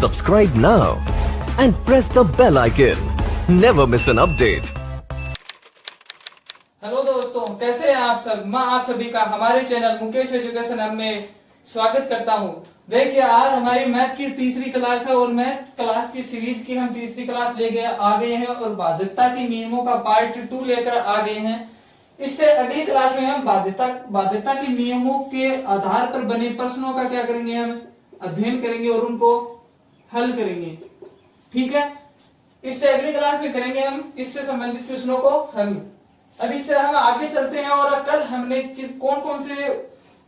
Subscribe now and press the bell icon. Never miss an update. Hello दोस्तों, कैसे हैं आप सब। मैं आप सभी का हमारे चैनल मुकेश एजुकेशन हब में स्वागत करता हूं। देखिए, आज हमारी मैथ की तीसरी क्लास है और मैथ क्लास की सीरीज की हम तीसरी क्लास आ गए हैं और बाध्यता के नियमों का पार्ट 2 लेकर आ गए हैं। इससे अगली क्लास में हम बाध्यता के नियमों के आधार पर बने प्रश्नों का क्या करेंगे, हम अध्ययन करेंगे और उनको हल करेंगे। ठीक है, इससे अगली क्लास में करेंगे हम इससे संबंधित प्रश्नों को हल। अब इससे हम आगे चलते हैं और कल हमने कौन कौन से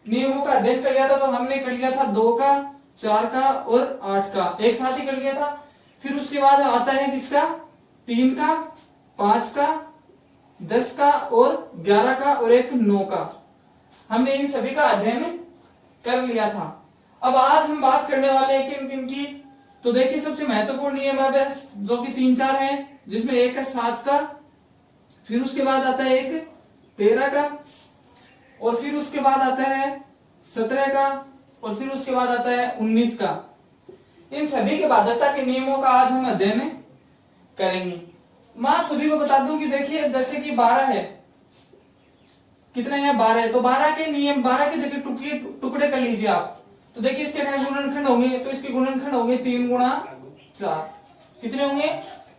नियमों का अध्ययन कर लिया था। तो हमने कर लिया था 2 का, 4 का और 8 का, एक साथ ही कर लिया था। फिर उसके बाद आता है किसका, 3 का, 5 का, 10 का और 11 का और एक 9 का। हमने इन सभी का अध्ययन कर लिया था। अब आज हम बात करने वाले हैं किन किन की। तो देखिए, सबसे महत्वपूर्ण नियम है जो कि 3-4 हैं, जिसमें एक है 7 का, फिर उसके बाद आता है एक 13 का, और फिर उसके बाद आता है 17 का, और फिर उसके बाद आता है 19 का। इन सभी के बाध्यता के नियमों का आज हम अध्ययन करेंगे। मैं आप सभी को बता दूं कि देखिए, जैसे कि 12 है, कितने हैं 12 है, तो 12 के नियम, 12 के देखिए टुकड़े कर लीजिए आप। तो देखिए, इसके क्या गुणनखंड होंगे, तो इसके गुणनखंड होंगे 3 गुणा 4। कितने होंगे,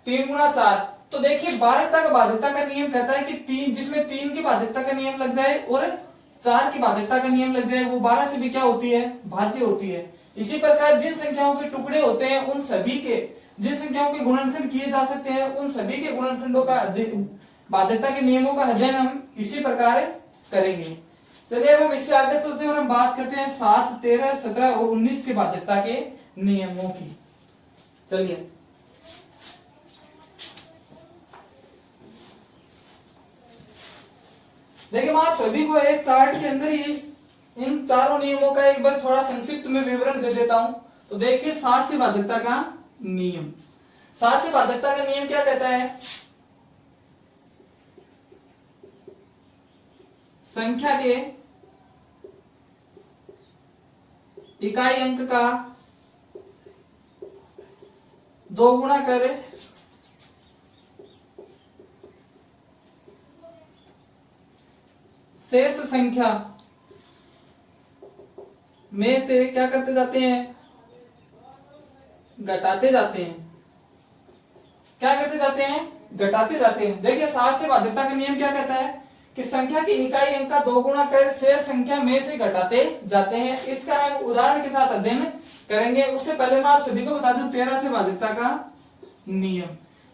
3 गुणा 4। तो देखिए, बाध्यता का नियम कहता है कि 3, जिसमें 3 की बाध्यता का नियम लग जाए और 4 की बाध्यता का नियम लग जाए, वो 12 से भी क्या होती है, भाज्य होती है। इसी प्रकार जिन संख्याओं के टुकड़े होते हैं, उन सभी के, जिन संख्याओं के गुणनखंड किए जा सकते हैं, उन सभी के गुणनखंडों का बाध्यता के नियमों का अध्ययन हम इसी प्रकार करेंगे। चलिए, अब हम इससे आगे चलते हैं और हम बात करते हैं 7, 13, 17 और 19 के बाध्यता के नियमों की। चलिए, देखिए, मैं आप सभी को एक चार्ट के अंदर ही इन चारों नियमों का एक बार थोड़ा संक्षिप्त में विवरण दे देता हूं। तो देखिए, 7 से बाध्यता का नियम। 7 से बाध्यता का नियम क्या कहता है, संख्या के इकाई अंक का 2 गुणा कर शेष संख्या में से क्या करते जाते हैं, घटाते जाते हैं। क्या करते जाते हैं, घटाते जाते हैं। देखिए, 7 से बाध्यता का नियम क्या कहता है कि संख्या की इकाई अंक का 2 गुणा कर शेष संख्या में से घटाते जाते हैं। इसका हम उदाहरण के साथ अध्ययन करेंगे। उससे पहले मैं आप सभी को बता दूं 13 से बाध्यता का नियम।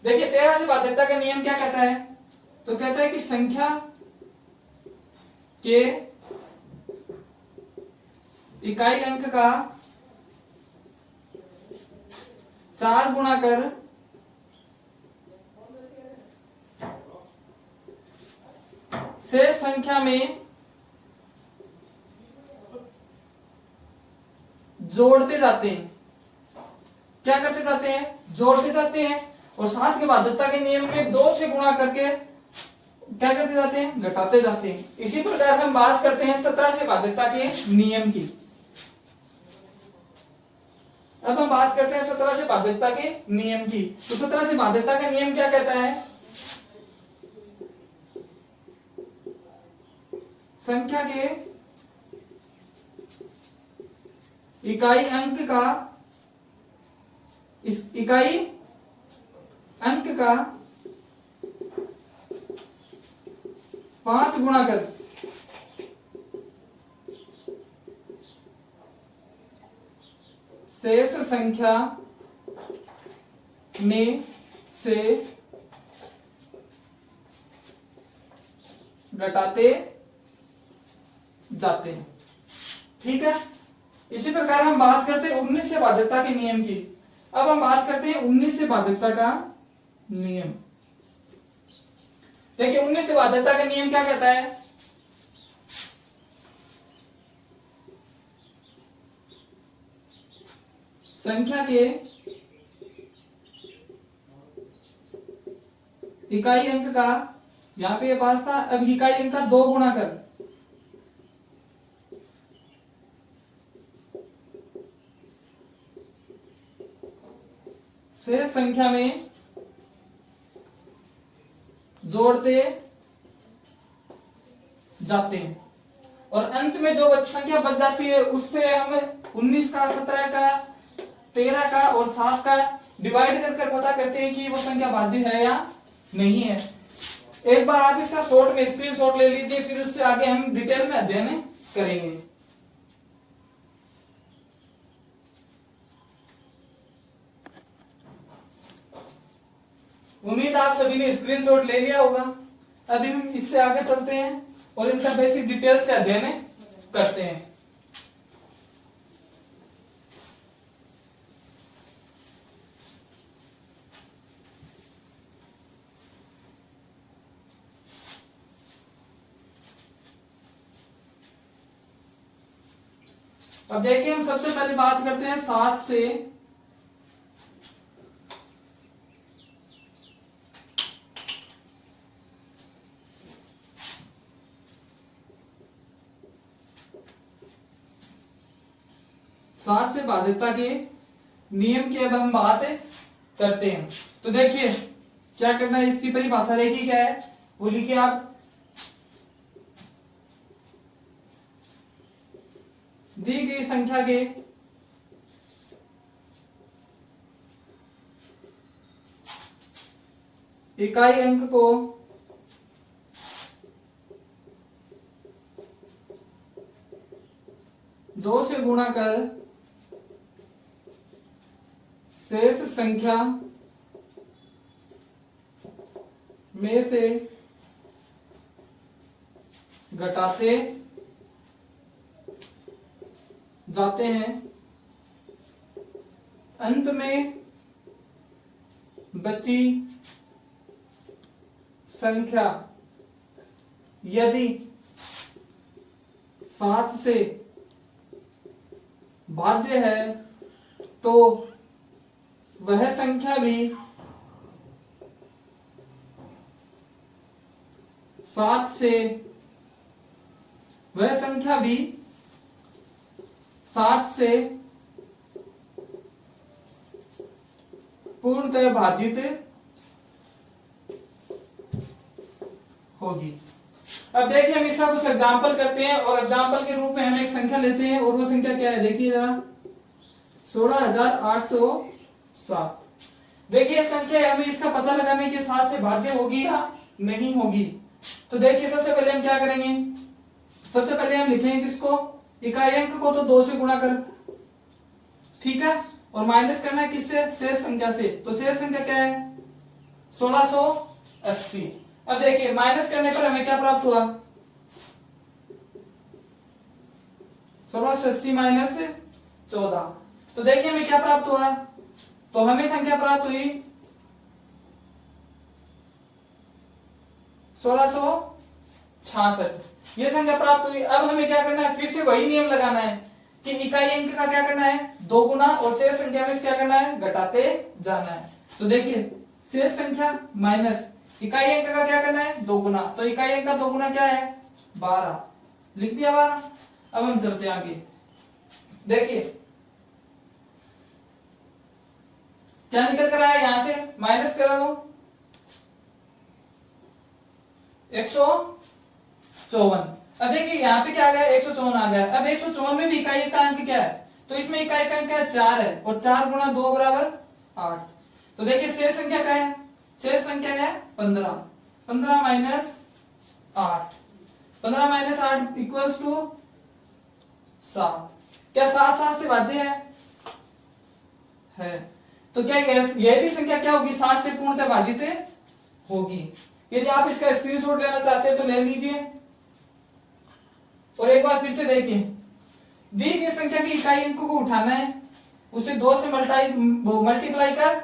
देखिए, 13 से बाध्यता का नियम क्या कहता है, तो कहता है कि संख्या के इकाई अंक का 4 गुणा कर शेष संख्या में जोड़ते जाते हैं। क्या करते जाते हैं, जोड़ते जाते हैं। और 7 के बाध्यता के नियम में 2 से गुणा करके क्या करते जाते हैं, घटाते जाते हैं। इसी प्रकार हम बात करते हैं 17 से बाध्यता के नियम की। अब हम बात करते हैं 17 से बाध्यता के नियम की। तो 17 से बाध्यता का नियम क्या कहता है, संख्या के इकाई अंक का, इस इकाई अंक का 5 गुणा कर शेष संख्या में से घटाते जाते हैं। ठीक है, इसी प्रकार हम बात करते हैं 19 से बाध्यता के नियम की। अब हम बात करते हैं 19 से बाध्यता का नियम। देखिए, 19 से बाध्यता का नियम क्या कहता है, संख्या के इकाई अंक का, यहां पे ये 5 था, अब इकाई अंक का 2 गुणा कर शेष संख्या में जोड़ते जाते हैं और अंत में जो संख्या बच जाती है उससे हम 19 का, 17 का, 13 का और 7 का डिवाइड कर पता करते हैं कि वो संख्या भाज्य है या नहीं है। एक बार आप इसका शॉर्ट में स्क्रीनशॉट ले लीजिए, फिर उससे आगे हम डिटेल में अध्ययन करेंगे। उम्मीद आप सभी ने स्क्रीनशॉट ले लिया होगा। अभी हम इससे आगे चलते हैं और इनका बेसिक डिटेल से अध्ययन करते हैं। अब देखिए, हम सबसे पहले बात करते हैं 7 से 7 से भाज्यता के नियम की अब हम बात करते हैं। तो देखिए क्या करना है, इसकी परिभाषा रेखी क्या है वो लिखिए आप। दी गई संख्या के इकाई अंक को दो से गुणा कर शेष संख्या में से घटाते जाते हैं। अंत में बची संख्या यदि 7 से भाज्य है तो वह संख्या भी 7 से पूर्णतः भाजित होगी। अब देखिए हम इसका कुछ एग्जाम्पल करते हैं और एग्जाम्पल के रूप में हम एक संख्या लेते हैं और वो संख्या क्या है देखिए जरा, 16,807। देखिए संख्या हमें इसका पता लगाने के 7 से भाज्य होगी या नहीं होगी। तो देखिए सबसे पहले हम क्या करेंगे, सबसे पहले हम लिखेंगे किसको, इकाई अंक को तो 2 से गुणा कर, ठीक है, और माइनस करना है किससे, शेष संख्या से। तो शेष संख्या क्या है 1680। अब देखिए माइनस करने पर हमें क्या प्राप्त हुआ, 1680 माइनस 14। तो देखिए हमें क्या प्राप्त हुआ, तो हमें संख्या प्राप्त हुई 1666। ये संख्या प्राप्त हुई। अब हमें क्या करना है, फिर से वही नियम लगाना है कि इकाई अंक का क्या करना है 2 गुना और शेष संख्या में क्या करना है घटाते जाना है। तो देखिए शेष संख्या माइनस इकाई अंक का क्या करना है 2 गुना, तो इकाई अंक का 2 गुना क्या है 12, लिख दिया 12। अब हम चलते हैं आगे, देखिए क्या निकल कर आया, यहां से माइनस करा दो 154। अब देखिए यहाँ पे क्या आ गया 154 आ गया। अब 154 में भी इकाई का अंक क्या है, तो इसमें इकाई का अंक क्या है 4 है और 4 गुणा 2 बराबर 8। तो देखिए शेष संख्या क्या है, शेष संख्या है 15, 15 माइनस 8, 15 माइनस 8 इक्वल्स टू 7। क्या 7 से भाज्य है? तो क्या यह भी संख्या क्या होगी 7 से पूर्णतः भाजित होगी। यदि आप इसका स्क्रीनशॉट लेना चाहते हैं तो ले लीजिए और एक बार फिर से देखिए, दी गई संख्या की इकाई अंक को उठाना है, उसे 2 से मल्टीप्लाई कर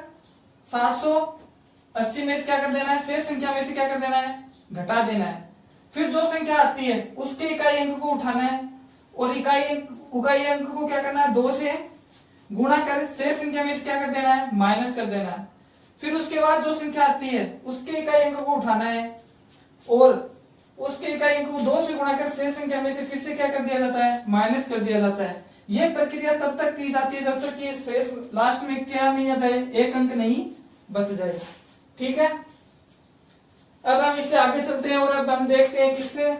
780 में से क्या कर देना है, शेष संख्या में से क्या कर देना है घटा देना है। फिर जो संख्या आती है उसके इकाई अंक को उठाना है और इकाई अंक को क्या करना है 2 से गुणा कर शेष संख्या में से क्या कर देना है माइनस कर देना है। फिर उसके बाद जो संख्या आती है उसके इकाई अंक को उठाना है और उसके इकाई अंक को 2 से गुणा कर शेष संख्या में से फिर से क्या कर दिया जाता है माइनस कर दिया जाता है। ये प्रक्रिया तब तक की जाती है जब तक कि शेष लास्ट में क्या नहीं आ जाए, एक अंक नहीं बच जाए। ठीक है, अब हम इससे आगे चलते हैं और अब हम देखते हैं किससे,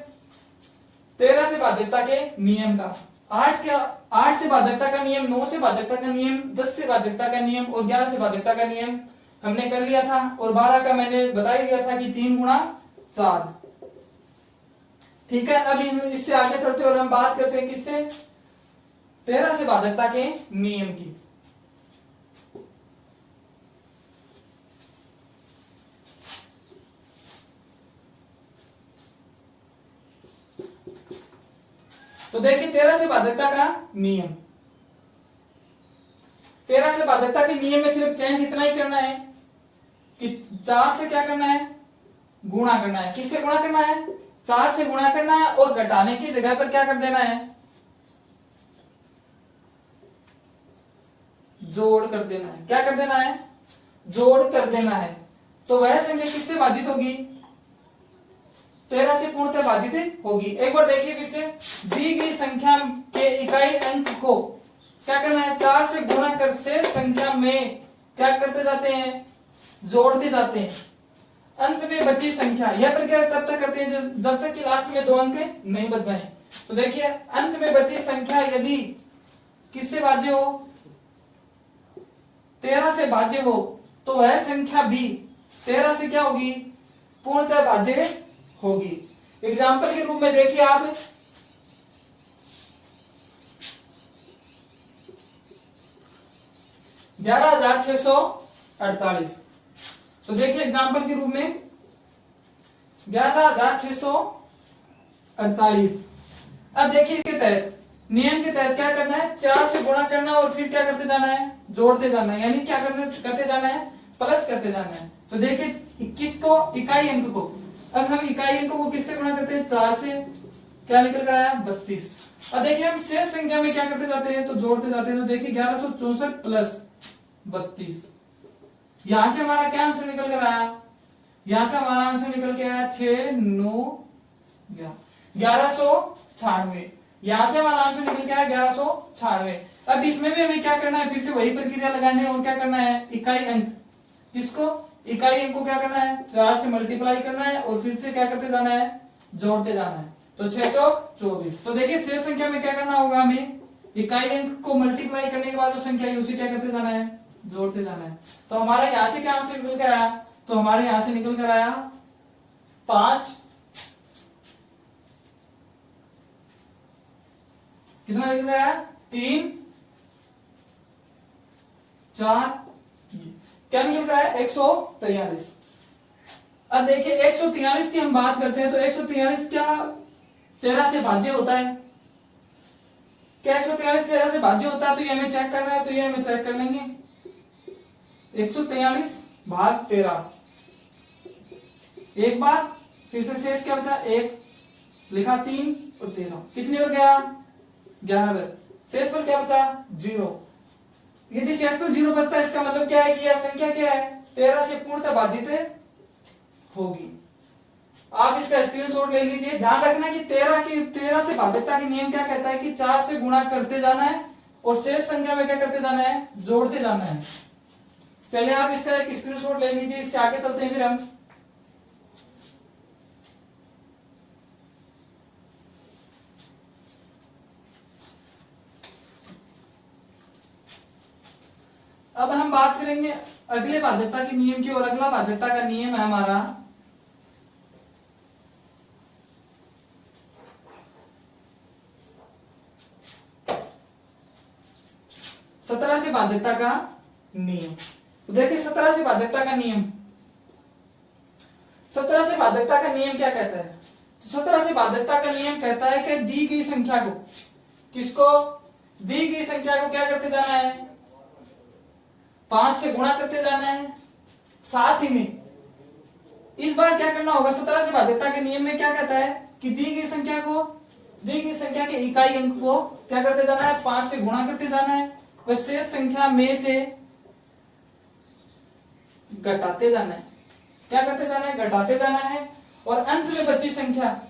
13 से भाजकता के नियम का। 8 से भाजकता का नियम, 9 से भाजकता का नियम, 10 से भाजकता का नियम और 11 से भाजकता का नियम हमने कर लिया था, और 12 का मैंने बता ही दिया था कि 3 गुणा 4। ठीक है, अब इससे आगे चलते हैं और हम बात करते हैं किससे, 13 से भाजकता के नियम की। तो देखिए 13 से भाजकता का नियम, 13 से भाजकता के नियम में सिर्फ चेंज इतना ही करना है कि 4 से क्या करना है, गुणा करना है। किससे गुणा करना है, 4 से गुणा करना है, और घटाने की जगह पर क्या कर देना है, जोड़ कर देना है। क्या कर देना है, जोड़ कर देना है। तो वह संख्या किससे भाजित होगी, 13 से पूर्णतः भाजित होगी। एक बार देखिए फिर से, दी गई संख्या के इकाई अंक को क्या करना है, 4 से गुणा कर से संख्या में क्या करते जाते हैं, जोड़ते जाते हैं। अंत में बची संख्या, यह प्रक्रिया तब तक करते हैं जब तक कि लास्ट में 2 अंक नहीं बच जाए। तो देखिए अंत में बची संख्या यदि किससे भाज्य हो, 13 से भाज्य हो, तो वह संख्या भी 13 से क्या होगी, पूर्णतः भाज्य होगी। एग्जाम्पल के रूप में देखिए आप, $11,648। तो देखिए एग्जाम्पल के रूप में 11,648। अब देखिए इसके तहत, नियम के तहत क्या करना है, 4 से गुणा करना और फिर क्या करते जाना है, जोड़ते जाना है। यानी क्या करते जाना है, प्लस करते जाना है। तो देखिए 21 को, इकाई अंक को, अब हम इकाई अंक को किससे गुणा करते हैं, 4 से, क्या निकल कर आया, 32। अब देखिए हम शेष संख्या में क्या करते जाते हैं, तो जोड़ते जाते हैं। तो देखिए 1164 प्लस 32, यहां से हमारा क्या आंसर निकल कर आया, यहां से हमारा आंसर निकल के आया 1196। यहां से हमारा आंसर निकल के आया 1196। अब इसमें भी हमें क्या करना है, फिर से वही प्रक्रिया लगानी है और क्या करना है, इकाई अंक, किसको, इकाई अंक को क्या करना है, 4 से मल्टीप्लाई करना है और फिर से क्या करते जाना है, जोड़ते जाना है। तो 6 चौक 24। तो देखिए शेष संख्या में क्या करना होगा, हमें इकाई अंक को मल्टीप्लाई करने के बाद जो संख्या है उसे क्या करते जाना है, जोड़ते जाना है। तो हमारा यहां से क्या आंसर निकल कर आया, तो हमारे यहां से निकल कर आया 5, कितना निकल आया, 3, 4, क्या निकल कर आया, 143। अब देखिए 143 की हम बात करते हैं, तो 143 क्या 13 से भाज्य होता है, क्या 143 13 से भाज्य होता है, तो ये हमें चेक करना है। तो ये हमें चेक कर लेंगे, 143 भाग 13, एक बार, फिर से शेष क्या बचा, 1 लिखा, 3 और 13, कितनी बार गया, 11 बार। शेष पर क्या बचा, 0। यदि शेष पर 0 बचता है, इसका मतलब क्या है कि यह संख्या क्या है, 13 से पूर्णतः भाजित होगी। आप इसका स्क्रीनशॉट ले लीजिए। ध्यान रखना कि 13 से भाजकता के नियम क्या कहता है कि 4 से गुणा करते जाना है और शेष संख्या में क्या करते जाना है, जोड़ते जाना है। चलिए आप इसका एक स्क्रीनशॉट ले लीजिए, इससे आगे चलते हैं फिर हम। अब हम बात करेंगे अगले भाजकता के नियम की, और अगला भाजकता का नियम है हमारा 17 से भाजकता का नियम। तो देखिए 17 से भाजकता का नियम, 17 से भाजकता का नियम क्या कहता है, तो 17 से भाजकता का नियम कहता है कि दी गई संख्या को, किसको, दी गई संख्या को क्या करते जाना है, 5 से गुणा करते जाना है। साथ ही में इस बार क्या करना होगा, 17 से भाजकता के नियम में क्या कहता है कि दी गई संख्या को, दी गई संख्या के इकाई अंक को क्या करते जाना है, 5 से गुणा करते जाना है, वह शेष संख्या में से घटाते जाना है। क्या करते जाना है, घटाते जाना है। और अंत में बची संख्या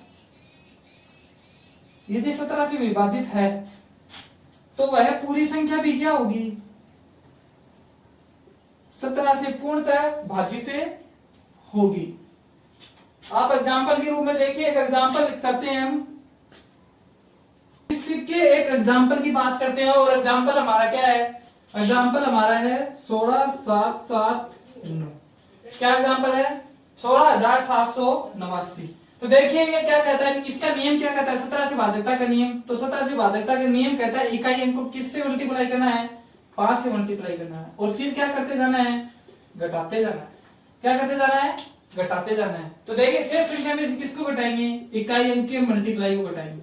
यदि 17 से विभाजित है तो वह पूरी संख्या भी क्या होगी, 17 से पूर्णतः भाजित होगी। आप एग्जाम्पल के रूप में देखिए, एक एग्जाम्पल करते हैं हम, इसके एक एग्जाम्पल की बात करते हैं, और एग्जाम्पल हमारा क्या है, एग्जाम्पल हमारा है 16,779। क्या एग्जाम्पल है, 16,789। तो देखिए ये क्या कहता है, इसका नियम क्या कहता है, 17 से भाजकता का नियम। तो 17 से भाजकता का नियम कहता है इकाई अंक को किससे मल्टीप्लाई करना है, 5 से मल्टीप्लाई करना है, और फिर क्या करते जाना है, घटाते जाना है। क्या करते जाना है, घटाते जाना है। तो देखिए शेष संख्या में से किसको घटाएंगे, इकाई अंक के मल्टीप्लाई को घटाएंगे।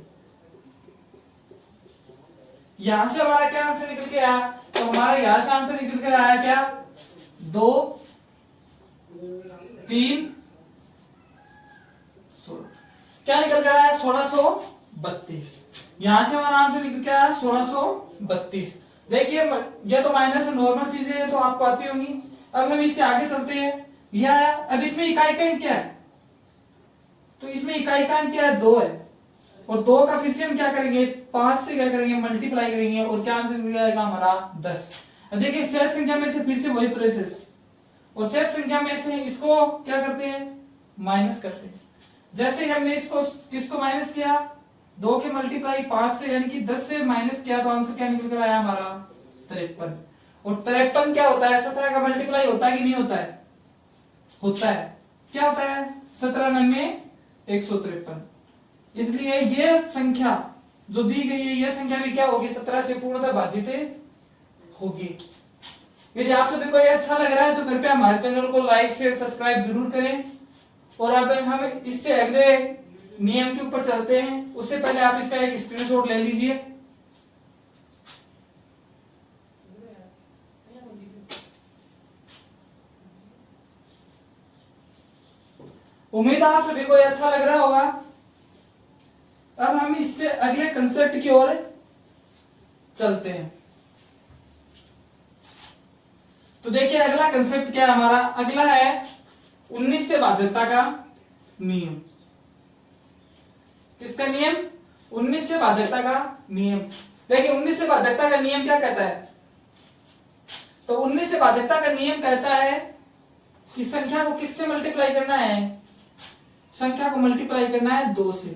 यहां से हमारा क्या आंसर निकल के आया, तो हमारा यहां से आंसर निकल कर आया क्या, 2, 3, 16। क्या निकल कर आया, 1632। यहां से हमारा आंसर निकल के आया 1632। देखिए ये तो माइनस नॉर्मल चीजें हैं, तो आपको आती होंगी। अब हम इससे आगे चलते हैं, यह आया। अब इसमें इकाई का अंक क्या है, तो इसमें इकाई का अंक क्या है, 2 है, और 2 का फिर से हम क्या करेंगे, 5 से क्या करेंगे, मल्टीप्लाई करेंगे, और क्या आंसर निकल आएगा हमारा 10। अब देखिए शेष संख्या में से फिर से वही प्रोसेस, और शेष संख्या में से इसको क्या करते हैं, माइनस करते हैं। जैसे हमने इसको किसको माइनस किया, 2 के मल्टीप्लाई 5 से यानी कि 10 से माइनस किया, तो आंसर क्या निकल कर आया हमारा 53। और 53 क्या होता है, 17 का मल्टीप्लाई होता है कि नहीं होता है, होता है। क्या होता है, 17 9 153। इसलिए ये संख्या जो दी गई है, यह संख्या भी क्या होगी, 17 से पूर्णतः भाजित होगी। यदि आप सभी को यह अच्छा लग रहा है तो कृपया हमारे चैनल को लाइक शेयर सब्सक्राइब जरूर करें। और अब हम इससे अगले नियम के ऊपर चलते हैं, उससे पहले आप इसका एक स्क्रीनशॉट ले लीजिए। उम्मीद है आप सभी को यह अच्छा लग रहा होगा। अब हम इससे अगले कंसेप्ट की ओर चलते हैं। तो देखिए अगला कंसेप्ट क्या है हमारा, अगला है 19 से भाजकता का नियम। किसका नियम, 19 से भाजकता का नियम। देखिए 19 से भाजकता का नियम क्या कहता है, तो 19 से भाजकता का नियम कहता है कि संख्या को किससे मल्टीप्लाई करना है, संख्या को मल्टीप्लाई करना है 2 से।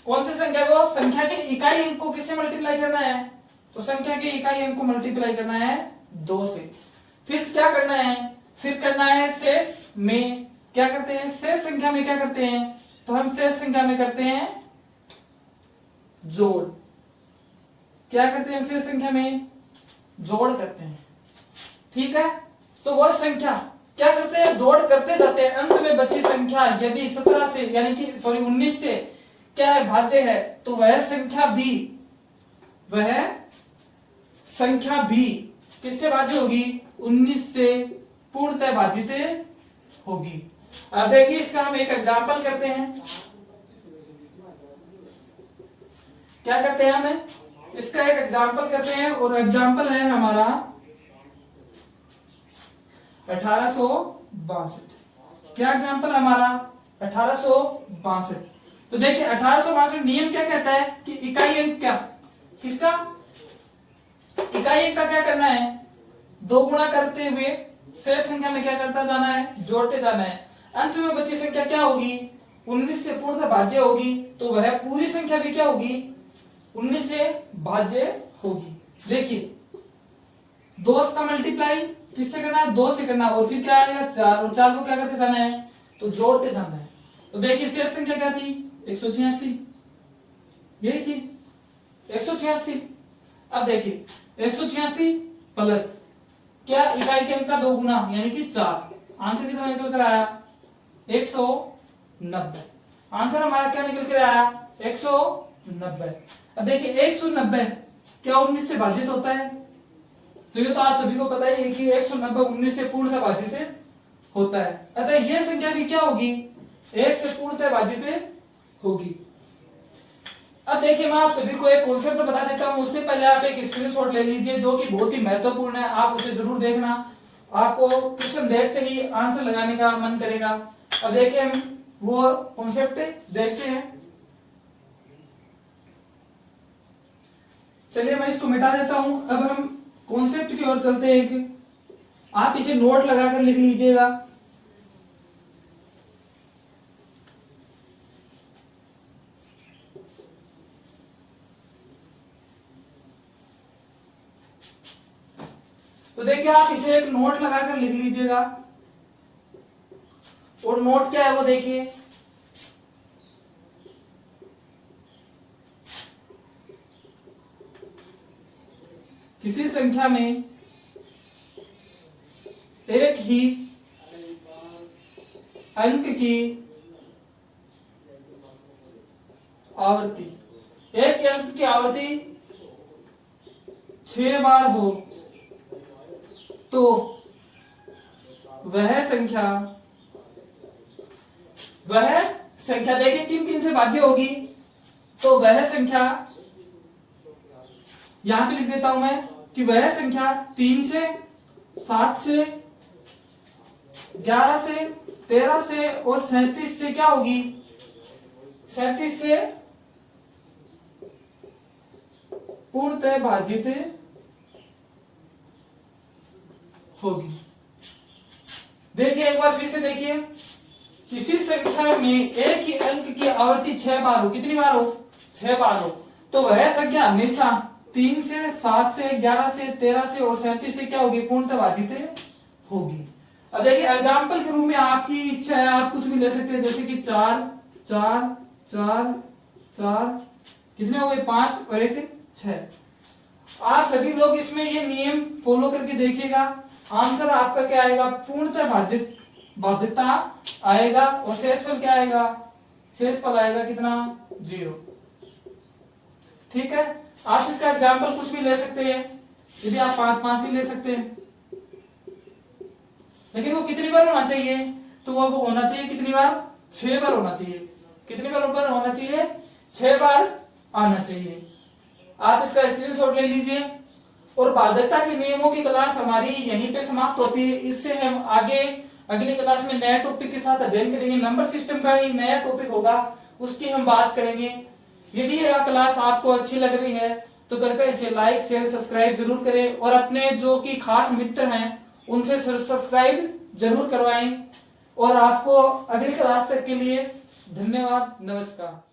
कौन सी संख्या को, संख्या के इकाई अंक को किससे मल्टीप्लाई करना है, तो संख्या के इकाई अंक को मल्टीप्लाई करना है 2 से। फिर क्या करना है, फिर करना है शेष में, क्या करते हैं, शेष संख्या में क्या करते हैं, तो हम शेष संख्या में करते हैं जोड़। क्या करते हैं, शेष संख्या में जोड़ करते हैं। ठीक है, तो वह संख्या क्या करते हैं, जोड़ करते जाते हैं। अंत में बची संख्या यदि 17 से यानी कि 19 से क्या है, भाज्य है, तो वह संख्या भी किससे भाज्य होगी, 19 से पूर्णतः भाजित होगी। अब देखिए इसका हम एक एग्जाम्पल करते हैं। क्या करते हैं, हम इसका एक एग्जाम्पल करते हैं, और एग्जाम्पल है हमारा 1862। क्या एग्जाम्पल हमारा 1862। तो देखिए 1862 नियम क्या कहता है कि इकाई अंक क्या, किसका, इकाई अंक का क्या करना है, 2 गुणा करते हुए शेष संख्या में क्या करता जाना है, जोड़ते जाना है। अंत में बची संख्या क्या होगी, 19 से पूर्णतः भाज्य होगी, तो वह पूरी संख्या भी क्या होगी, 19 से भाज्य होगी। देखिए 2 का मल्टीप्लाई किससे करना है, 2 से करना है, और फिर क्या आएगा 4, और 4 को क्या करते जाना है, तो जोड़ते जाना है। तो देखिए शेष संख्या क्या थी, 186, यही थी 186। अब देखिए 186 प्लस क्या, इकाई के अंक का 2 गुना यानी कि 4। आंसर कितना निकल कर आया, 190। आंसर हमारा क्या निकल कर आया, 190। अब देखिए 190 क्या 19 से भाजित होता है, तो ये तो आप सभी को पता ही है कि 190 19 से पूर्णतः भाजित होता है। अतः यह संख्या भी क्या होगी, 1 से पूर्णतः भाजित होगी। अब देखिए मैं आप सभी को एक कॉन्सेप्ट बता देता हूं, उससे पहले आप एक स्क्रीनशॉट ले लीजिए जो कि बहुत ही महत्वपूर्ण है, आप उसे जरूर देखना। आपको क्वेश्चन देखते ही आंसर लगाने का मन करेगा। अब देखिए हम वो कॉन्सेप्ट देखते हैं। चलिए मैं इसको मिटा देता हूं। अब हम कॉन्सेप्ट की ओर चलते हैं। कि आप इसे नोट लगाकर लिख लीजिएगा। तो देखिए आप इसे एक नोट लगाकर लिख लीजिएगा। और नोट क्या है वो देखिए। किसी संख्या में एक ही अंक की आवृत्ति, एक अंक की आवृत्ति 6 बार हो तो वह संख्या देखिए किन किन से भाज्य होगी। तो वह संख्या यहां पे लिख देता हूं मैं कि वह संख्या 3 से, 7 से, 11 से, 13 से और 37 से क्या होगी? 37 से पूर्णतः भाजित होगी। देखिए एक बार फिर से देखिए, किसी संख्या में एक ही अंक की आवृत्ति 6 बार हो। कितनी बार हो? 6 बार हो। तो वह संख्या हमेशा 3 से, 7 से, 11 से, 13 से और 37 से क्या होगी? पूर्णतः भाजित होगी। अब देखिए एग्जाम्पल के रूप में आपकी इच्छा है, आप कुछ भी ले सकते हैं, जैसे कि 4, 4, 4, 4, कितने हो गए? 5 और 1 6। आप सभी लोग इसमें ये नियम फॉलो करके देखिएगा, आंसर आपका क्या आएगा? पूर्णतः भाज्यता आएगा। और शेषफल क्या आएगा? शेषफल आएगा कितना? 0। ठीक है, आप इसका एग्जाम्पल कुछ भी ले सकते हैं, यदि आप 5 भी ले सकते हैं, लेकिन वो कितनी बार होना चाहिए? तो वो होना चाहिए कितनी बार? 6 बार होना चाहिए। कितनी बार ऊपर होना चाहिए? 6 बार आना चाहिए। आप इसका स्क्रीनशॉट ले लीजिए। और भाजकता के नियमों की क्लास हमारी यहीं पे समाप्त होती है। इससे हम आगे अगली क्लास में नया टॉपिक के साथ अध्ययन करेंगे। नंबर सिस्टम का ही नया टॉपिक होगा, उसकी हम बात करेंगे। यदि यह क्लास आपको अच्छी लग रही है तो कृपया इसे लाइक, शेयर, सब्सक्राइब जरूर करें और अपने जो कि खास मित्र हैं उनसे सब्सक्राइब जरूर करवाएं। और आपको अगली क्लास तक के लिए धन्यवाद। नमस्कार।